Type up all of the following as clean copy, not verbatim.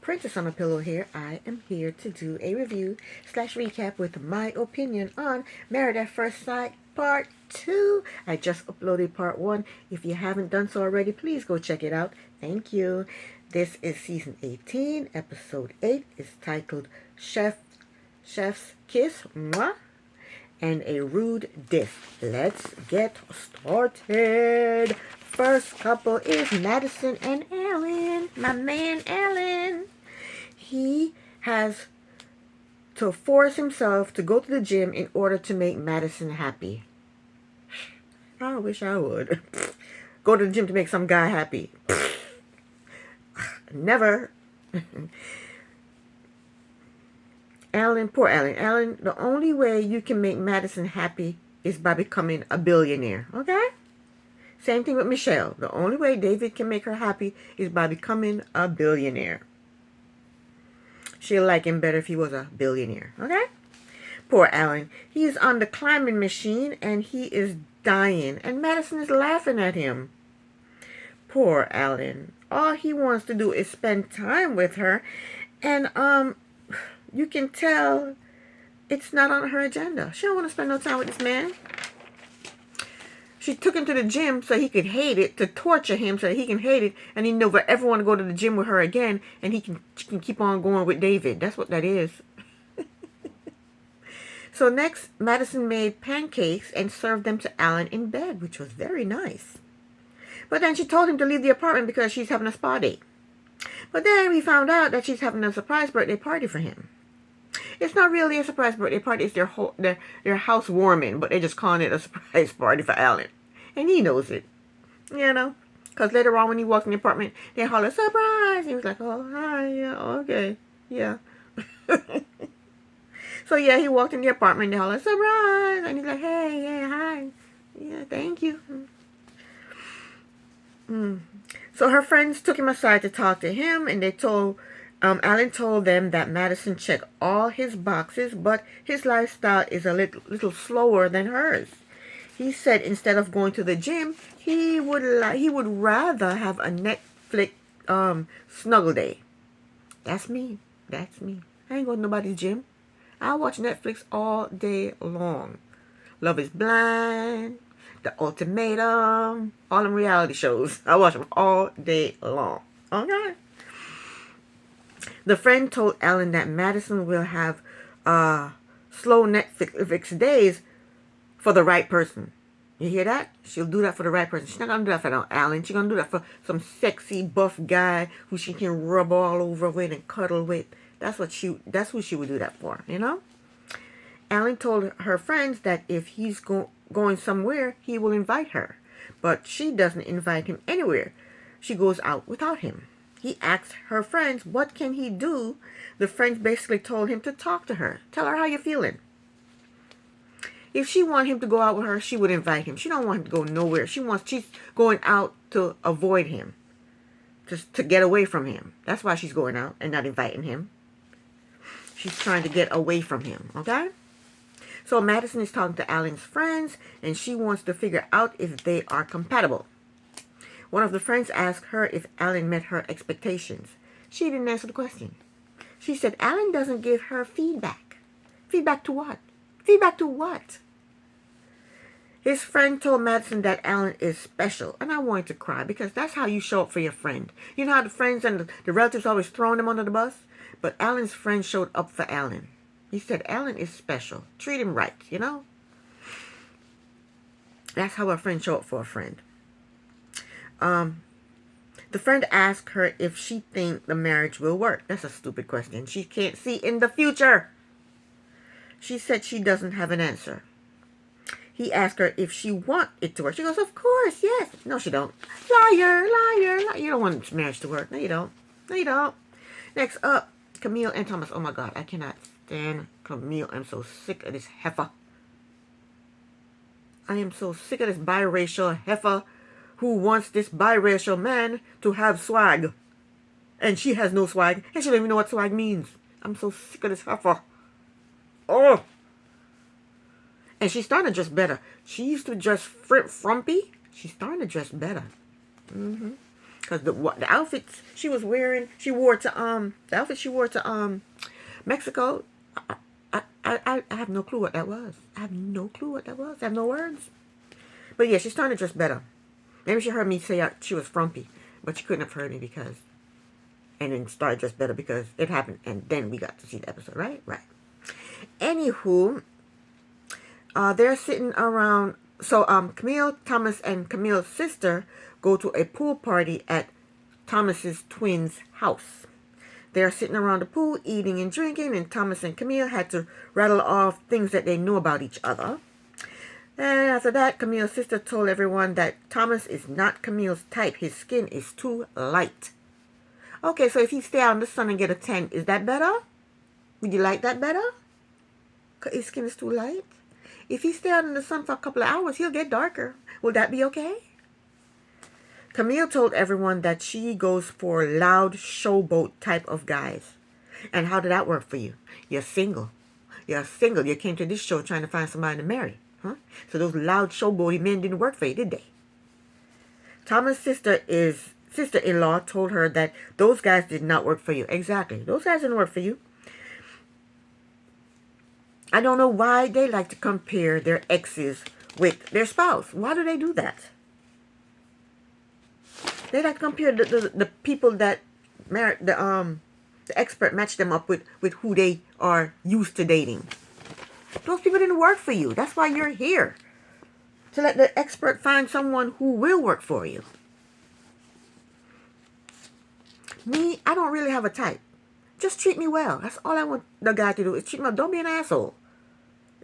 Princess on a Pillow here. I am here to do a review slash recap with my opinion on Married at First Sight Part 2. I just uploaded Part 1. If you haven't done so already, please go check it out. Thank you. This is Season 18, Episode 8. It's titled Chef's Kiss, Mwah, and a Rude Diss. Let's get started. First couple is Madison and Alan. My man Alan. He has to force himself to go to the gym in order to make Madison happy. I wish I would. Go to the gym to make some guy happy. Never. Alan, poor Alan. Alan, the only way you can make Madison happy is by becoming a billionaire. Okay? Same thing with Michelle. The only way David can make her happy is by becoming a billionaire. She'll like him better if he was a billionaire. Okay? Poor Alan. He's on the climbing machine and he is dying. And Madison is laughing at him. Poor Alan. All he wants to do is spend time with her. And, you can tell it's not on her agenda. She don't want to spend no time with this man. She took him to the gym so he could hate it, to torture him so that he can hate it, and he never ever want to go to the gym with her again, and she can keep on going with David. That's what that is. So next, Madison made pancakes and served them to Alan in bed, which was very nice. But then she told him to leave the apartment because she's having a spa date. But then we found out that she's having a surprise birthday party for him. It's not really a surprise birthday party. It's their housewarming, but they're just calling it a surprise party for Alan. And he knows it, you know. Because later on when he walked in the apartment, they holler, surprise! He was like, oh, hi, yeah, okay, yeah. So, yeah, he walked in the apartment, they holler, surprise! And he's like, hey, yeah, hi. Yeah, thank you. So her friends took him aside to talk to him, and they told... Alan told them that Madison checked all his boxes, but his lifestyle is a little slower than hers. He said instead of going to the gym, he would rather have a Netflix snuggle day. That's me. That's me. I ain't going to nobody's gym. I watch Netflix all day long. Love is Blind, The Ultimatum, all them reality shows. I watch them all day long. Okay. The friend told Alan that Madison will have slow Netflix days for the right person. You hear that? She'll do that for the right person. She's not going to do that for no Alan. She's going to do that for some sexy, buff guy who she can rub all over with and cuddle with. That's who she would do that for, you know? Alan told her friends that if he's going somewhere, he will invite her. But she doesn't invite him anywhere. She goes out without him. He asked her friends, what can he do? The friends basically told him to talk to her. Tell her how you're feeling. If she wanted him to go out with her, she would invite him. She don't want him to go nowhere. She's going out to avoid him. To get away from him. That's why she's going out and not inviting him. She's trying to get away from him, okay? So Madison is talking to Alan's friends, and she wants to figure out if they are compatible. One of the friends asked her if Alan met her expectations. She didn't answer the question. She said Alan doesn't give her feedback. Feedback to what? Feedback to what? His friend told Madison that Alan is special. And I wanted to cry because that's how you show up for your friend. You know how the friends and the relatives always throwing them under the bus? But Alan's friend showed up for Alan. He said Alan is special. Treat him right, you know? That's how a friend show up for a friend. The friend asked her if she thinks the marriage will work. That's a stupid question. She can't see in the future. She said she doesn't have an answer. He asked her if she wants it to work. She goes, of course, yes. No, she don't. Liar, liar, liar. You don't want this marriage to work. No, you don't. No, you don't. Next up, Camille and Thomas. Oh, my God. I cannot stand Camille. I'm so sick of this heifer. I am so sick of this biracial heifer who wants this biracial man to have swag. And she has no swag. And she don't even know what swag means. I'm so sick of this heifer. Oh. And she's starting to dress better. She used to dress frumpy. She's starting to dress better. Because the outfits she was wearing, the outfit she wore to Mexico. I have no clue what that was. I have no clue what that was. I have no words. But yeah, she's starting to dress better. Maybe she heard me say she was frumpy, but she couldn't have heard me because, and then started dress better because it happened, and then we got to see the episode, right? Right. Anywho, they're sitting around. So Camille, Thomas, and Camille's sister go to a pool party at Thomas's twins' house. They're sitting around the pool, eating and drinking, and Thomas and Camille had to rattle off things that they knew about each other. And after that, Camille's sister told everyone that Thomas is not Camille's type. His skin is too light. Okay, so if he stay out in the sun and get a tan, is that better? Would you like that better? Because his skin is too light? If he stay out in the sun for a couple of hours, he'll get darker. Will that be okay? Camille told everyone that she goes for loud showboat type of guys. And how did that work for you? You're single. You're single. You came to this show trying to find somebody to marry. Huh? So those loud showboaty men didn't work for you, did they? Thomas' sister-in-law told her that those guys did not work for you. Exactly. Those guys didn't work for you. I don't know why they like to compare their exes with their spouse. Why do they do that? They like to compare the people that married the expert match them up with who they are used to dating. Those people didn't work for you. That's why you're here. To let the expert find someone who will work for you. Me, I don't really have a type. Just treat me well. That's all I want the guy to do is treat me well. Don't be an asshole.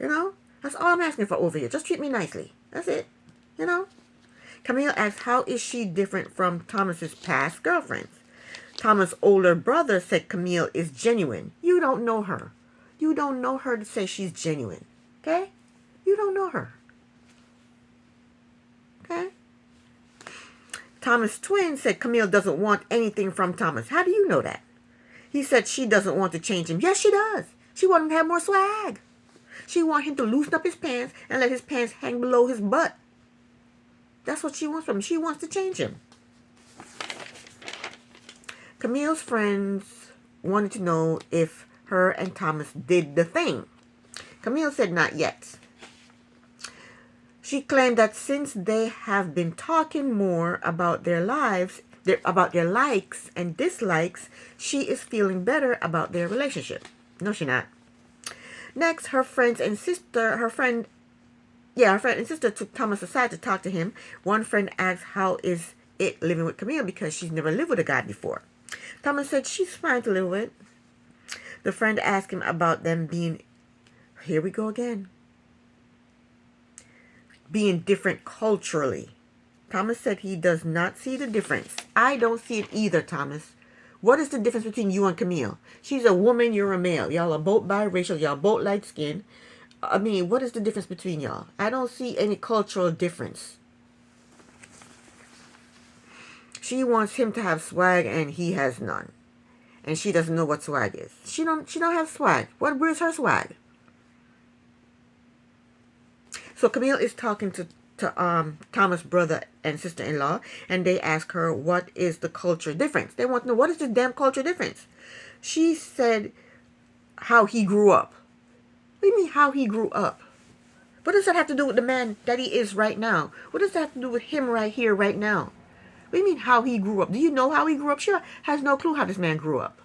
You know? That's all I'm asking for over here. Just treat me nicely. That's it. You know? Camille asked how is she different from Thomas's past girlfriends. Thomas' older brother said Camille is genuine. You don't know her. You don't know her to say she's genuine. Okay? You don't know her. Okay? Thomas' twin said Camille doesn't want anything from Thomas. How do you know that? He said she doesn't want to change him. Yes, she does. She wants him to have more swag. She wants him to loosen up his pants and let his pants hang below his butt. That's what she wants from him. She wants to change him. Camille's friends wanted to know if her and Thomas did the thing. Camille said not yet. She claimed that since they have been talking more about their lives, about their likes and dislikes, she is feeling better about their relationship. No, she's not. Next, her friend and sister took Thomas aside to talk to him. One friend asked how is it living with Camille because she's never lived with a guy before. Thomas said she's fine to live with. The friend asked him about them being, here we go again, being different culturally. Thomas said he does not see the difference. I don't see it either, Thomas. What is the difference between you and Camille? She's a woman, you're a male. Y'all are both biracial, y'all both light skinned. I mean, what is the difference between y'all? I don't see any cultural difference. She wants him to have swag and he has none. And she doesn't know what swag is. She don't have swag. Where's her swag? So Camille is talking to Thomas' brother and sister-in-law, and they ask her what is the culture difference. They want to know what is the damn culture difference. She said how he grew up. What do you mean how he grew up? What does that have to do with the man that he is right now? What does that have to do with him right here, right now? What do you mean how he grew up? Do you know how he grew up? She has no clue how this man grew up.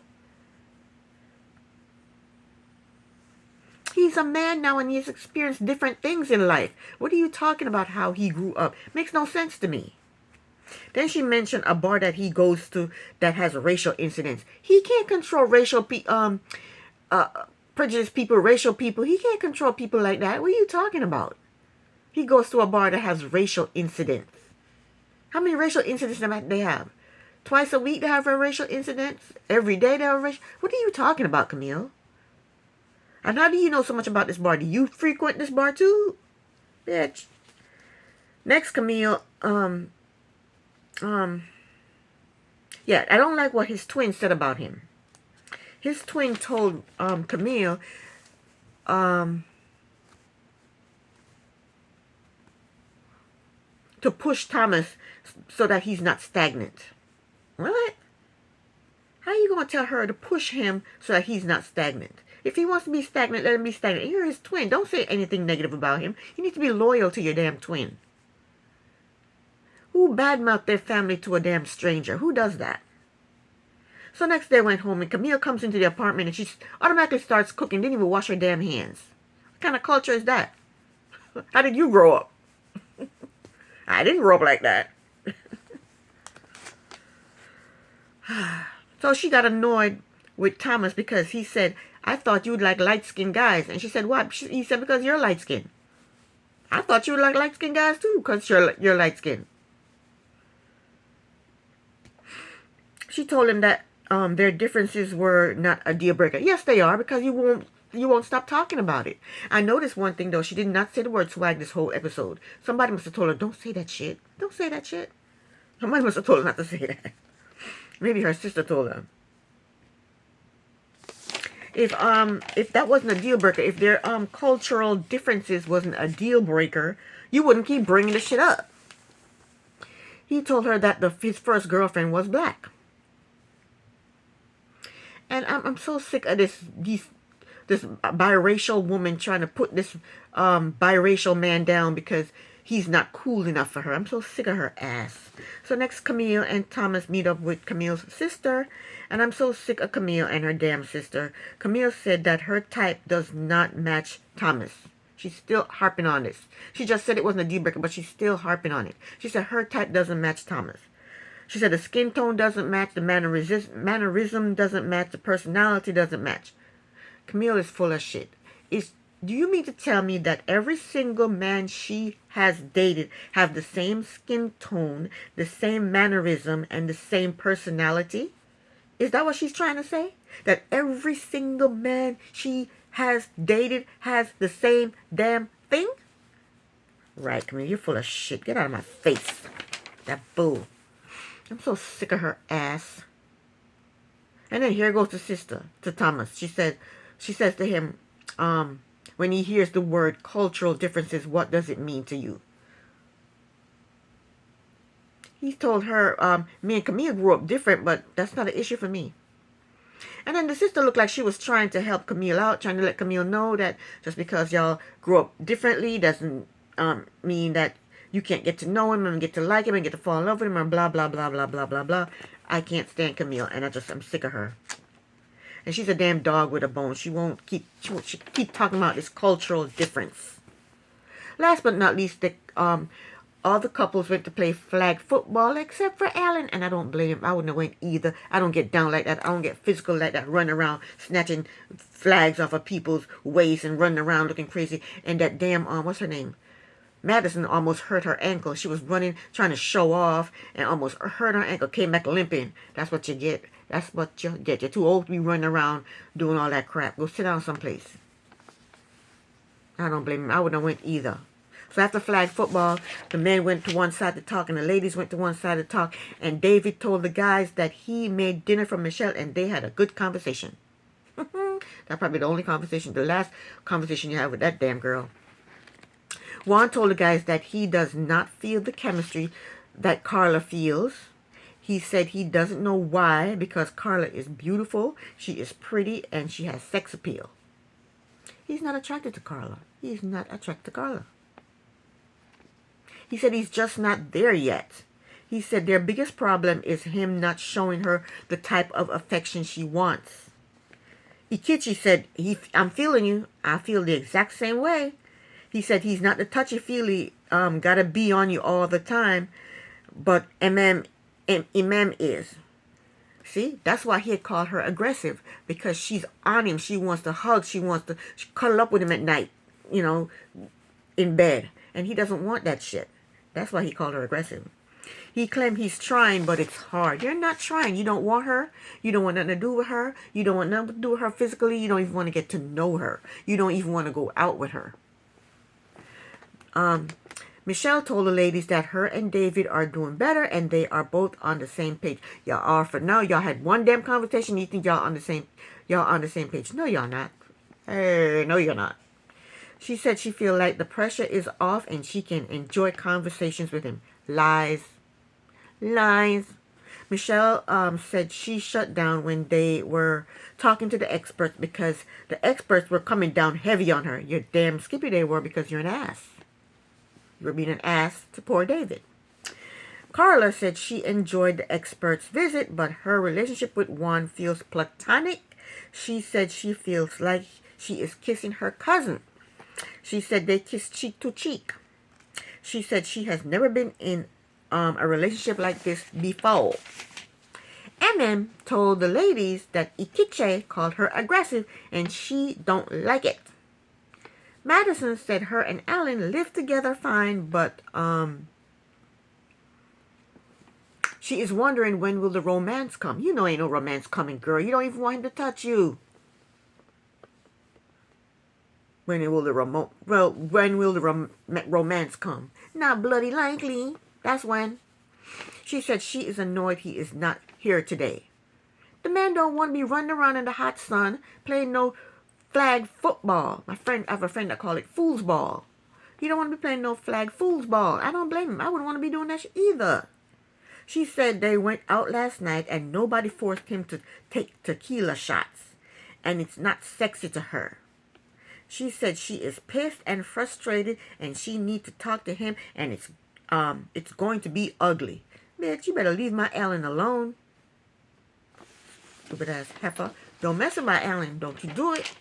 He's a man now and he has experienced different things in life. What are you talking about how he grew up? Makes no sense to me. Then she mentioned a bar that he goes to that has racial incidents. He can't control prejudiced people, racial people. He can't control people like that. What are you talking about? He goes to a bar that has racial incidents. How many racial incidents do they have? Twice a week they have racial incidents? Every day they have racial... What are you talking about, Camille? And how do you know so much about this bar? Do you frequent this bar too? Bitch. Next, Camille, yeah, I don't like what his twin said about him. His twin told Camille to push Thomas so that he's not stagnant. What? How are you going to tell her to push him so that he's not stagnant? If he wants to be stagnant, let him be stagnant. You're his twin. Don't say anything negative about him. You need to be loyal to your damn twin. Who badmouthed their family to a damn stranger? Who does that? So next day I went home and Camille comes into the apartment and she automatically starts cooking. Didn't even wash her damn hands. What kind of culture is that? How did you grow up? I didn't grow up like that. So she got annoyed with Thomas because he said, I thought you would like light-skinned guys. And she said, what? He said, because you're light-skinned. I thought you would like light-skinned guys too because you're light-skinned. She told him that their differences were not a deal breaker. Yes, they are, because you won't stop talking about it. I noticed one thing though. She did not say the word swag this whole episode. Somebody must have told her, don't say that shit. Don't say that shit. Somebody must have told her not to say that. Maybe her sister told her. If that wasn't a deal breaker, if their cultural differences wasn't a deal breaker, you wouldn't keep bringing the shit up. He told her that his first girlfriend was black. And I'm so sick of this biracial woman trying to put this biracial man down because he's not cool enough for her. I'm so sick of her ass. So next, Camille and Thomas meet up with Camille's sister. And I'm so sick of Camille and her damn sister. Camille said that her type does not match Thomas. She's still harping on this. She just said it wasn't a deal breaker, but she's still harping on it. She said her type doesn't match Thomas. She said the skin tone doesn't match, the mannerism doesn't match, the personality doesn't match. Camille is full of shit. Do you mean to tell me that every single man she has dated have the same skin tone, the same mannerism, and the same personality? Is that what she's trying to say? That every single man she has dated has the same damn thing? Right, Camille, you're full of shit. Get out of my face. That bull. I'm so sick of her ass. And then here goes the sister to Thomas. She says to him, when he hears the word cultural differences, what does it mean to you? He told her, me and Camille grew up different, but that's not an issue for me. And then the sister looked like she was trying to help Camille out, trying to let Camille know that just because y'all grew up differently doesn't mean that you can't get to know him and get to like him and get to fall in love with him and blah, blah, blah, blah, blah, blah, blah. I can't stand Camille, and I'm sick of her. And she's a damn dog with a bone. She keep talking about this cultural difference. Last but not least, all the couples went to play flag football except for Alan, and I don't blame him. I wouldn't have went either. I don't get down like that. I don't get physical like that, running around snatching flags off of people's waists and running around looking crazy. And that damn what's her name? Madison almost hurt her ankle. She was running, trying to show off, and almost hurt her ankle. Came back limping. That's what you get. That's what you get. You're too old to be running around doing all that crap. Go sit down someplace. I don't blame him. I wouldn't have went either. So after flag football, the men went to one side to talk, and the ladies went to one side to talk. And David told the guys that he made dinner for Michelle, and they had a good conversation. That's probably the only conversation, the last conversation you have with that damn girl. Juan told the guys that he does not feel the chemistry that Carla feels. He said he doesn't know why, because Carla is beautiful, she is pretty, and she has sex appeal. He's not attracted to Carla. He's not attracted to Carla. He said he's just not there yet. He said their biggest problem is him not showing her the type of affection she wants. Ikichi said, I'm feeling you. I feel the exact same way. He said he's not the touchy-feely, gotta be on you all the time, but Imam is. See, that's why he had called her aggressive, because she's on him. She wants to hug. She wants to cuddle up with him at night, in bed. And he doesn't want that shit. That's why he called her aggressive. He claimed he's trying, but it's hard. You're not trying. You don't want her. You don't want nothing to do with her. You don't want nothing to do with her physically. You don't even want to get to know her. You don't even want to go out with her. Michelle told the ladies that her and David are doing better, and they are both on the same page. Y'all are for now. Y'all had one damn conversation. You think y'all on the same page? No, y'all not. Hey, no, you're not. She said she feel like the pressure is off and she can enjoy conversations with him. Lies. Michelle said she shut down when they were talking to the experts because the experts were coming down heavy on her. You're damn skippy they were because you're an ass. You were being an ass to poor David. Carla said she enjoyed the expert's visit, but her relationship with Juan feels platonic. She said she feels like she is kissing her cousin. She said they kiss cheek to cheek. She said she has never been in a relationship like this before. MM told the ladies that Ikiche called her aggressive and she don't like it. Madison said her and Alan live together fine, but she is wondering when will the romance come. You know ain't no romance coming, girl. You don't even want him to touch you. When will the romance come? Not bloody likely. That's when. She said she is annoyed he is not here today. The man don't want to be running around in the hot sun playing no flag football. I have a friend that call it foosball. He don't want to be playing no flag foosball. I don't blame him. I wouldn't want to be doing that either. She said they went out last night and nobody forced him to take tequila shots. And it's not sexy to her. She said she is pissed and frustrated and she needs to talk to him and it's going to be ugly. Bitch, you better leave my Alan alone. Stupid ass heifer. Don't mess with my Alan. Don't you do it.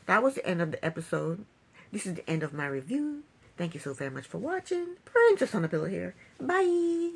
That was the end of the episode. This is the end of my review. Thank you so very much for watching. Princess on the Pillow here. Bye.